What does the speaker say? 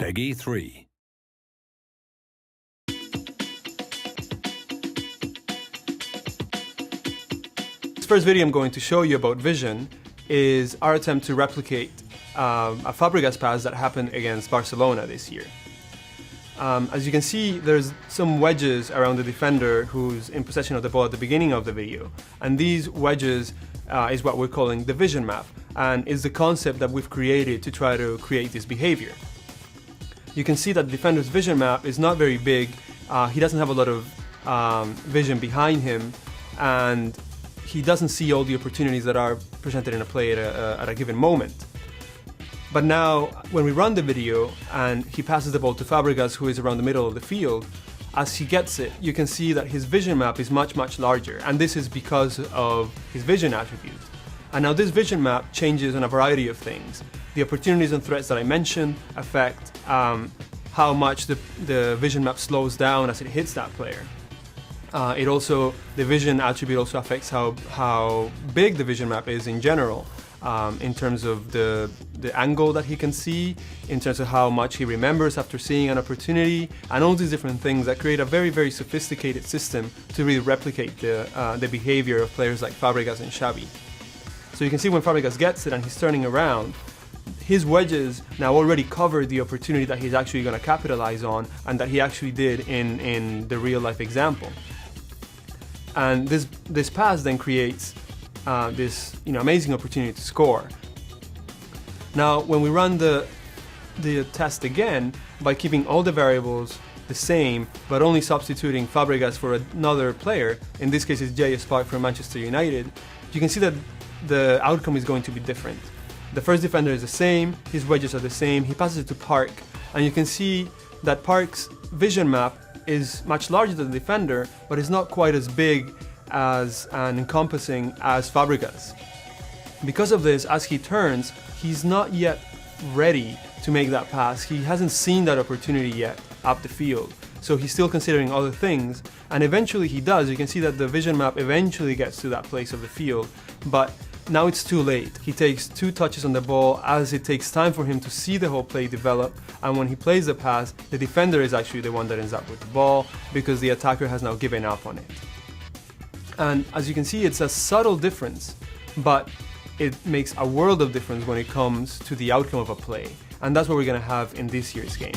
Peggy 3. This first video I'm going to show you about vision is our attempt to replicate a Fabregas pass that happened against Barcelona this year. As you can see, there's some wedges around the defender who's in possession of the ball at the beginning of the video, and these wedges is what we're calling the vision map, and is the concept that we've created to try to create this behavior. You can see that the defender's vision map is not very big. He doesn't have a lot of vision behind him, and he doesn't see all the opportunities that are presented in a play at a given moment. But now, when we run the video and he passes the ball to Fabregas, who is around the middle of the field, as he gets it, you can see that his vision map is much, much larger, and this is because of his vision attribute. And now this vision map changes on a variety of things. The opportunities and threats that I mentioned affect how much the vision map slows down as it hits that player. The vision attribute also affects how big the vision map is in general, in terms of the angle that he can see, in terms of how much he remembers after seeing an opportunity, and all these different things that create a very, very sophisticated system to really replicate the behavior of players like Fabregas and Xavi. So you can see when Fabregas gets it and he's turning around, his wedges now already cover the opportunity that he's actually going to capitalize on, and that he actually did in the real life example. And this pass then creates this amazing opportunity to score. Now, when we run the test again, by keeping all the variables the same, but only substituting Fabregas for another player, in this case it's J.S. Park from Manchester United, you can see that the outcome is going to be different. The first defender is the same, his wedges are the same, he passes it to Park, and you can see that Park's vision map is much larger than the defender, but it's not quite as big as and encompassing as Fabregas. Because of this, as he turns, he's not yet ready to make that pass. He hasn't seen that opportunity yet up the field, so he's still considering other things, and eventually he does. You can see that the vision map eventually gets to that place of the field, but now it's too late. He takes 2 touches on the ball, as it takes time for him to see the whole play develop, and when he plays the pass, the defender is actually the one that ends up with the ball, because the attacker has now given up on it. And as you can see, it's a subtle difference, but it makes a world of difference when it comes to the outcome of a play, and that's what we're going to have in this year's game.